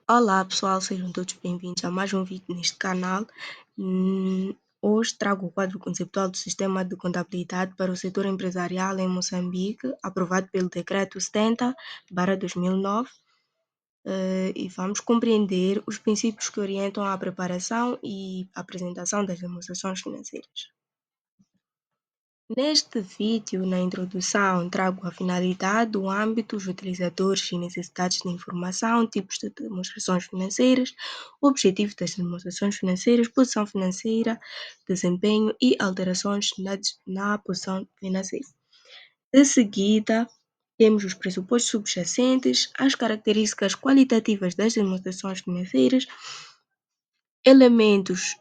Olá pessoal, sejam todos bem-vindos a mais um vídeo neste canal. Hoje trago o quadro conceptual do Sistema de Contabilidade para o Setor Empresarial em Moçambique, aprovado pelo Decreto 70/2009, e vamos compreender os princípios que orientam a preparação e apresentação das demonstrações financeiras. Neste vídeo, na introdução, trago a finalidade, o âmbito, os utilizadores e necessidades de informação, tipos de demonstrações financeiras, objetivos das demonstrações financeiras, posição financeira, desempenho e alterações na posição financeira. De seguida, temos os pressupostos subjacentes, as características qualitativas das demonstrações financeiras, elementos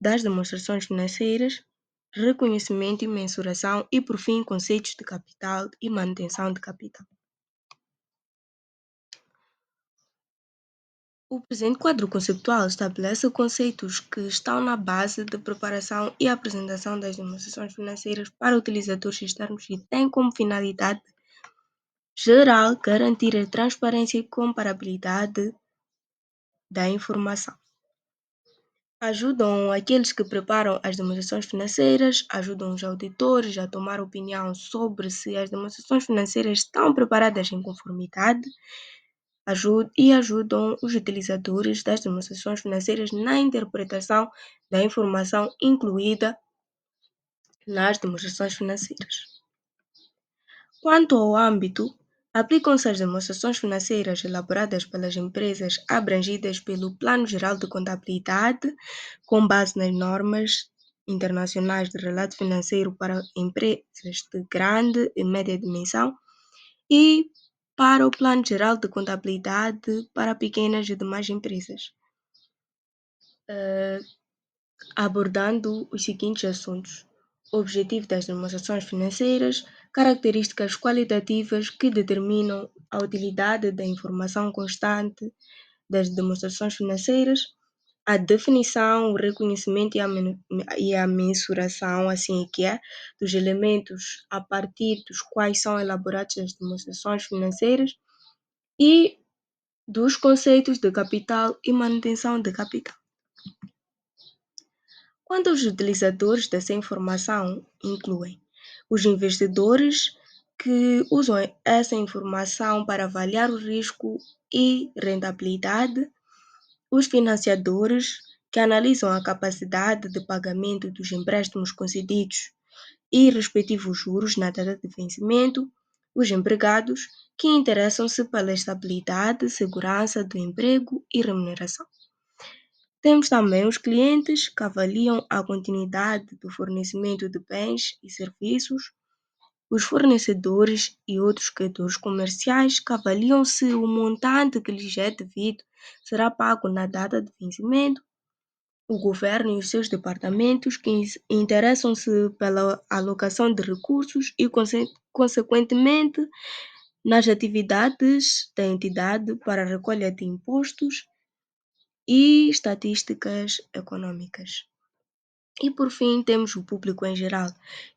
das demonstrações financeiras, reconhecimento e mensuração e, por fim, conceitos de capital e manutenção de capital. O presente quadro conceptual estabelece conceitos que estão na base de preparação e apresentação das demonstrações financeiras para utilizadores externos e tem como finalidade geral garantir a transparência e comparabilidade da informação. Ajudam aqueles que preparam as demonstrações financeiras, ajudam os auditores a tomar opinião sobre se as demonstrações financeiras estão preparadas em conformidade e ajudam os utilizadores das demonstrações financeiras na interpretação da informação incluída nas demonstrações financeiras. Quanto ao âmbito, aplicam-se as demonstrações financeiras elaboradas pelas empresas abrangidas pelo Plano Geral de Contabilidade, com base nas normas internacionais de relato financeiro para empresas de grande e média dimensão e para o Plano Geral de Contabilidade para pequenas e demais empresas, abordando os seguintes assuntos: objetivo das demonstrações financeiras, características qualitativas que determinam a utilidade da informação constante das demonstrações financeiras, a definição, o reconhecimento e a mensuração, assim que é, dos elementos a partir dos quais são elaboradas as demonstrações financeiras e dos conceitos de capital e manutenção de capital. Quanto aos utilizadores dessa informação, incluem os investidores que usam essa informação para avaliar o risco e rentabilidade, os financiadores que analisam a capacidade de pagamento dos empréstimos concedidos e respectivos juros na data de vencimento, os empregados que interessam-se pela estabilidade, segurança do emprego e remuneração. Temos também os clientes que avaliam a continuidade do fornecimento de bens e serviços, os fornecedores e outros credores comerciais que avaliam se o montante que lhes é devido será pago na data de vencimento, o governo e os seus departamentos que interessam-se pela alocação de recursos e, consequentemente, nas atividades da entidade para a recolha de impostos e estatísticas econômicas. E por fim, temos o público em geral,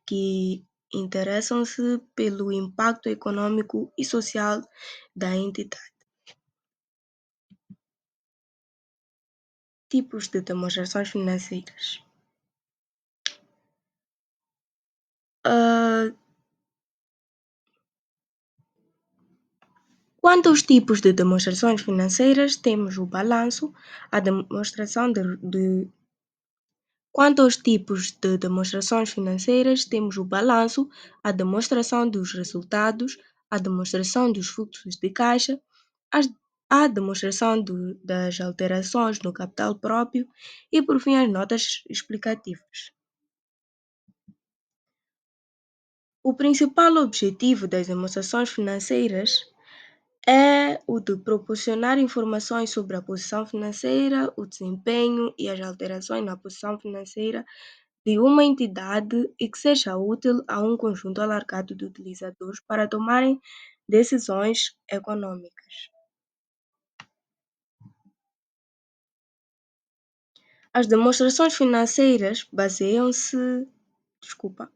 que interessam-se pelo impacto econômico e social da entidade. Tipos de demonstrações financeiras. Quanto aos tipos de demonstrações financeiras, temos o balanço, a demonstração Quanto aos tipos de demonstrações financeiras, temos o balanço, a demonstração dos resultados, a demonstração dos fluxos de caixa, a demonstração das alterações no capital próprio e, por fim, as notas explicativas. O principal objetivo das demonstrações financeiras é o de proporcionar informações sobre a posição financeira, o desempenho e as alterações na posição financeira de uma entidade e que seja útil a um conjunto alargado de utilizadores para tomarem decisões econômicas. As demonstrações financeiras baseiam-se. Desculpa.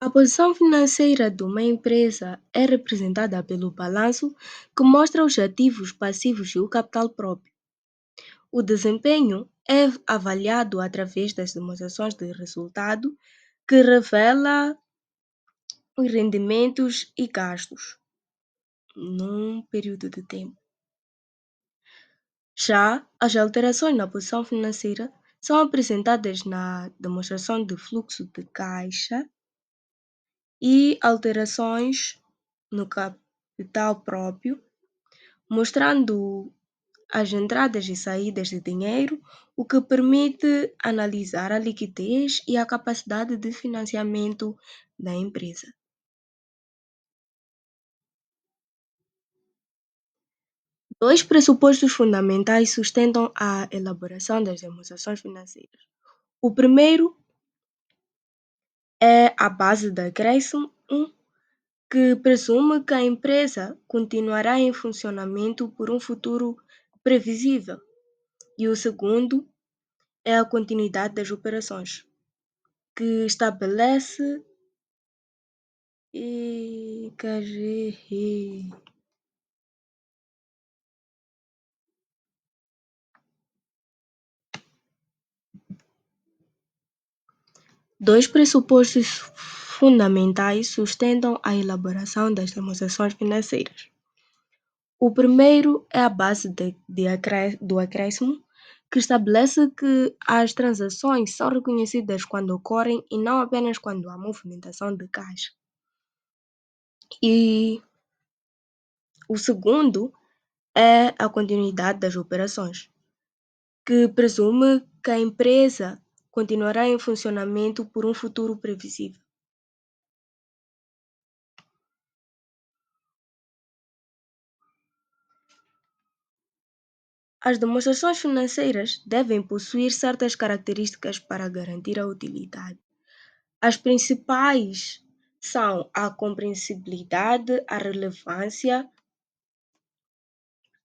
A posição financeira de uma empresa é representada pelo balanço, que mostra os ativos, passivos e o capital próprio. O desempenho é avaliado através das demonstrações de resultado, que revela os rendimentos e gastos num período de tempo. Já as alterações na posição financeira são apresentadas na demonstração de fluxo de caixa e alterações no capital próprio, mostrando as entradas e saídas de dinheiro, o que permite analisar a liquidez e a capacidade de financiamento da empresa. Dois pressupostos fundamentais sustentam a elaboração das demonstrações financeiras. O primeiro é a base de acréscimo, que presume que a empresa continuará em funcionamento por um futuro previsível. E o segundo é a continuidade das operações, que estabelece e dois pressupostos fundamentais sustentam a elaboração das demonstrações financeiras. O primeiro é a base do acréscimo, que estabelece que as transações são reconhecidas quando ocorrem e não apenas quando há movimentação de caixa. E o segundo é a continuidade das operações, que presume que a empresa continuará em funcionamento por um futuro previsível. As demonstrações financeiras devem possuir certas características para garantir a utilidade. As principais são a compreensibilidade, a relevância,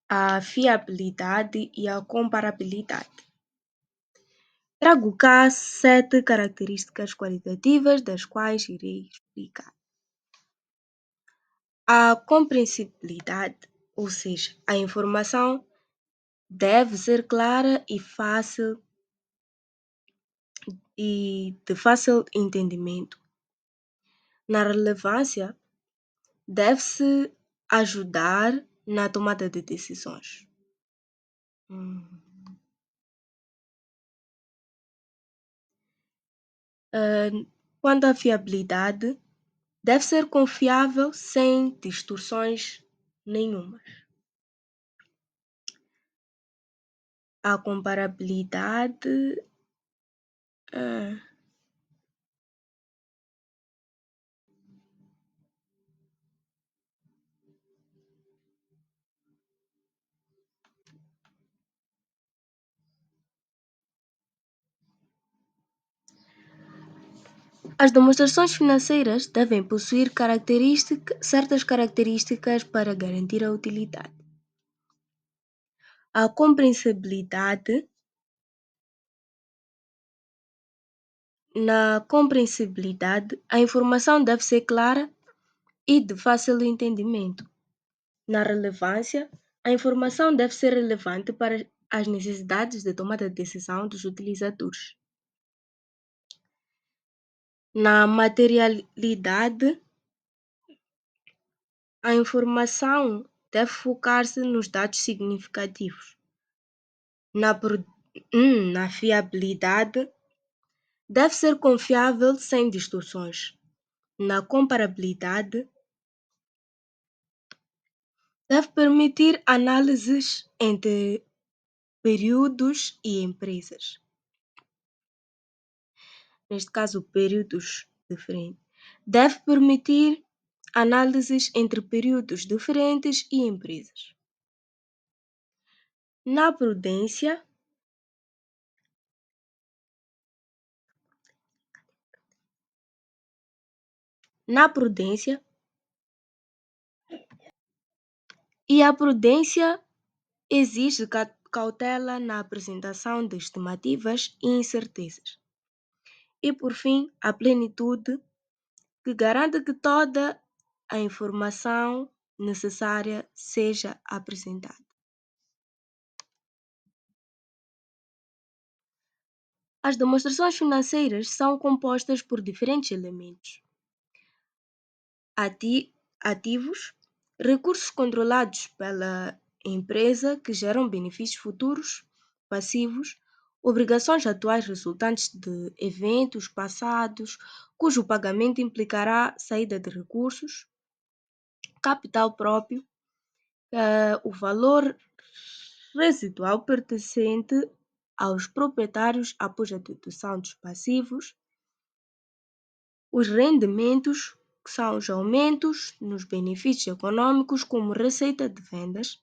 a fiabilidade e a comparabilidade. Trago cá 7 características qualitativas, das quais irei explicar. A compreensibilidade, ou seja, a informação deve ser clara e de fácil entendimento. Na relevância, deve-se ajudar na tomada de decisões. Hum. Quanto à fiabilidade, deve ser confiável sem distorções nenhumas. A comparabilidade As demonstrações financeiras devem possuir certas características para garantir a utilidade. A compreensibilidade. Na compreensibilidade, a informação deve ser clara e de fácil entendimento. Na relevância, a informação deve ser relevante para as necessidades de tomada de decisão dos utilizadores. Na materialidade, a informação deve focar-se nos dados significativos. Na fiabilidade, deve ser confiável sem distorções. Na comparabilidade, deve permitir análises entre períodos e empresas. Neste caso, períodos diferentes. Deve permitir análises entre períodos diferentes e empresas. Na prudência, e a prudência exige cautela na apresentação de estimativas e incertezas. E por fim, a plenitude que garanta que toda a informação necessária seja apresentada. As demonstrações financeiras são compostas por diferentes elementos: ativos, recursos controlados pela empresa que geram benefícios futuros, passivos, obrigações atuais resultantes de eventos passados, cujo pagamento implicará saída de recursos, capital próprio, o valor residual pertencente aos proprietários após a dedução dos passivos, os rendimentos, que são os aumentos nos benefícios econômicos, como receita de vendas,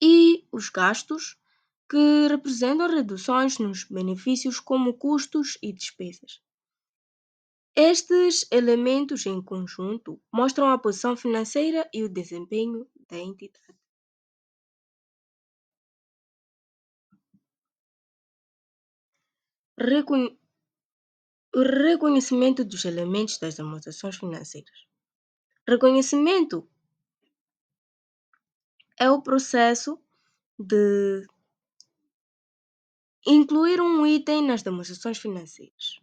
e os gastos, que representam reduções nos benefícios, como custos e despesas. Estes elementos, em conjunto, mostram a posição financeira e o desempenho da entidade. Recon- O reconhecimento dos elementos das demonstrações financeiras. Reconhecimento é o processo de incluir um item nas demonstrações financeiras.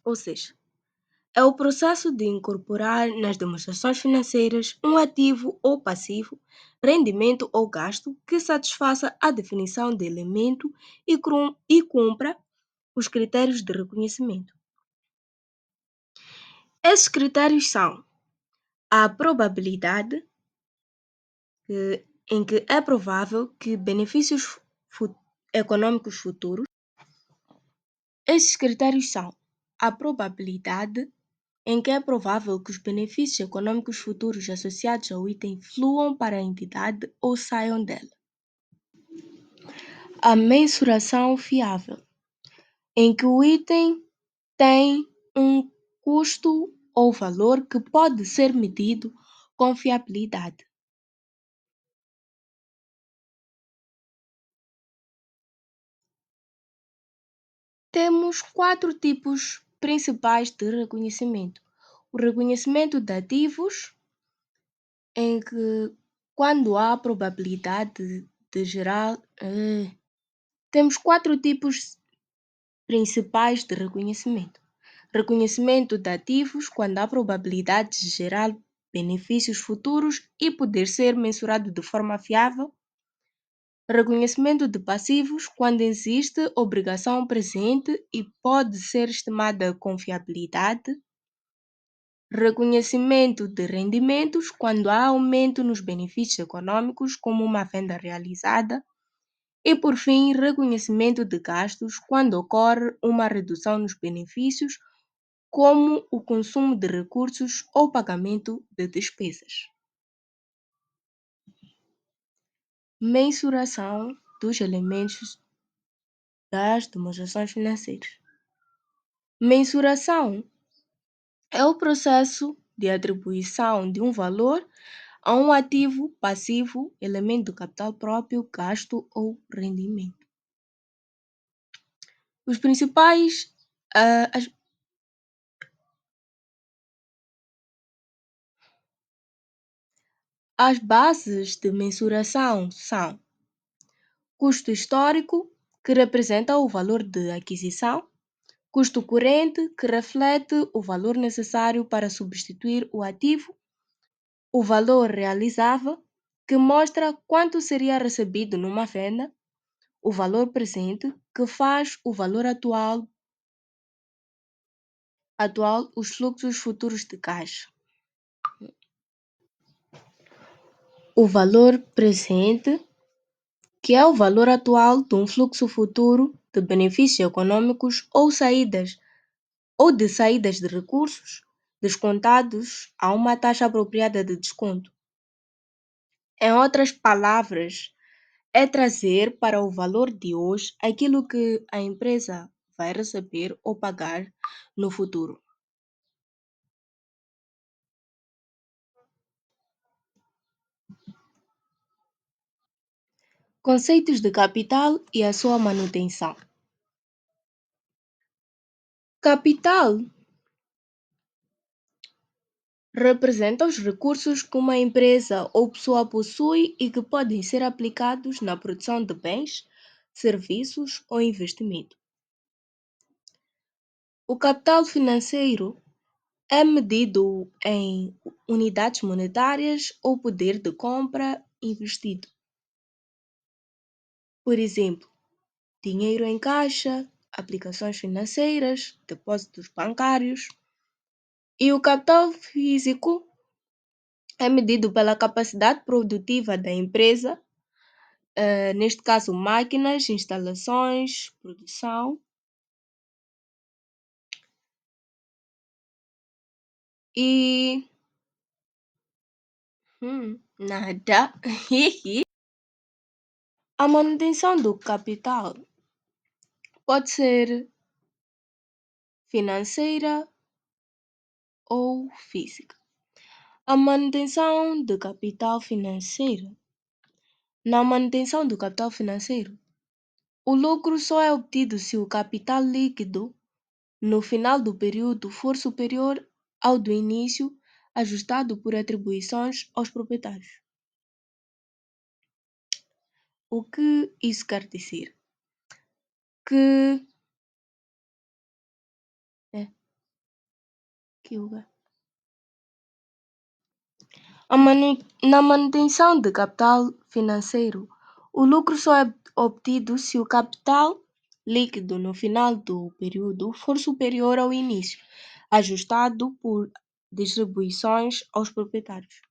Ou seja, é o processo de incorporar nas demonstrações financeiras um ativo ou passivo, rendimento ou gasto que satisfaça a definição de elemento e cumpra os critérios de reconhecimento. Esses critérios são a probabilidade, em que é provável que benefícios econômicos futuros. Esses critérios são a probabilidade, em que é provável que os benefícios econômicos futuros associados ao item fluam para a entidade ou saiam dela. A mensuração fiável, em que o item tem um custo ou valor que pode ser medido com fiabilidade. Temos 4 tipos principais de reconhecimento. O reconhecimento de ativos, em que quando há probabilidade de gerar. Temos 4 tipos principais de reconhecimento. Reconhecimento de ativos, quando há probabilidade de gerar benefícios futuros e poder ser mensurado de forma fiável. Reconhecimento de passivos, quando existe obrigação presente e pode ser estimada com fiabilidade. Reconhecimento de rendimentos, quando há aumento nos benefícios econômicos, como uma venda realizada. E, por fim, reconhecimento de gastos, quando ocorre uma redução nos benefícios, como o consumo de recursos ou pagamento de despesas. Mensuração dos elementos das demonstrações financeiras. Mensuração é o processo de atribuição de um valor a um ativo, passivo, elemento do capital próprio, gasto ou rendimento. Os principais, as As bases de mensuração são custo histórico, que representa o valor de aquisição, custo corrente, que reflete o valor necessário para substituir o ativo, o valor realizável, que mostra quanto seria recebido numa venda, o valor presente, que faz o valor atual os fluxos futuros de caixa. O valor presente, que é o valor atual de um fluxo futuro de benefícios econômicos ou de saídas de recursos, descontados a uma taxa apropriada de desconto. Em outras palavras, é trazer para o valor de hoje aquilo que a empresa vai receber ou pagar no futuro. Conceitos de capital e a sua manutenção. Capital representa os recursos que uma empresa ou pessoa possui e que podem ser aplicados na produção de bens, serviços ou investimento. O capital financeiro é medido em unidades monetárias ou poder de compra investido. Por exemplo, dinheiro em caixa, aplicações financeiras, depósitos bancários. E o capital físico é medido pela capacidade produtiva da empresa, neste caso, máquinas, instalações, produção. E. Nada. A manutenção do capital pode ser financeira ou física. A manutenção do capital financeiro. Na manutenção do capital financeiro, o lucro só é obtido se o capital líquido no final do período for superior ao do início, ajustado por atribuições aos proprietários. O que isso quer dizer? Que. Na manutenção de capital financeiro, o lucro só é obtido se o capital líquido no final do período for superior ao início, ajustado por distribuições aos proprietários.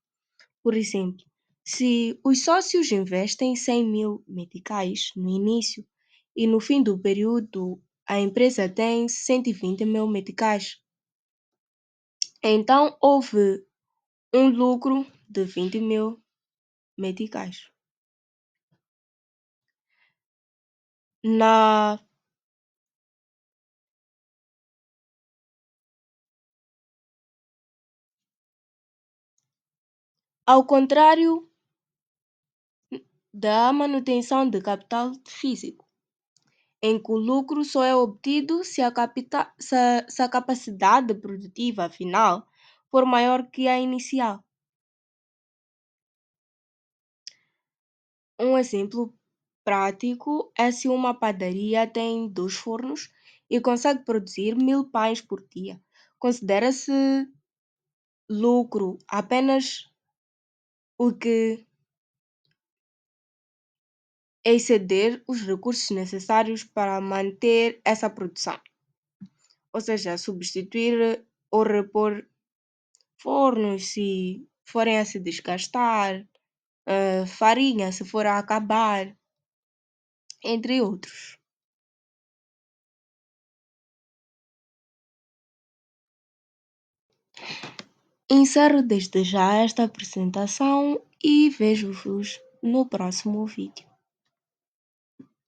Por exemplo, se os sócios investem 100.000 meticais no início e no fim do período a empresa tem 120.000 meticais, então houve um lucro de 20.000 meticais. Ao contrário da manutenção de capital físico, em que o lucro só é obtido se a capacidade produtiva final for maior que a inicial. Um exemplo prático é se uma padaria tem 2 fornos e consegue produzir 1.000 pães por dia. Considera-se lucro apenas o que exceder os recursos necessários para manter essa produção, ou seja, substituir ou repor fornos se forem a se desgastar, farinha se for a acabar, entre outros. Encerro desde já esta apresentação e vejo-vos no próximo vídeo.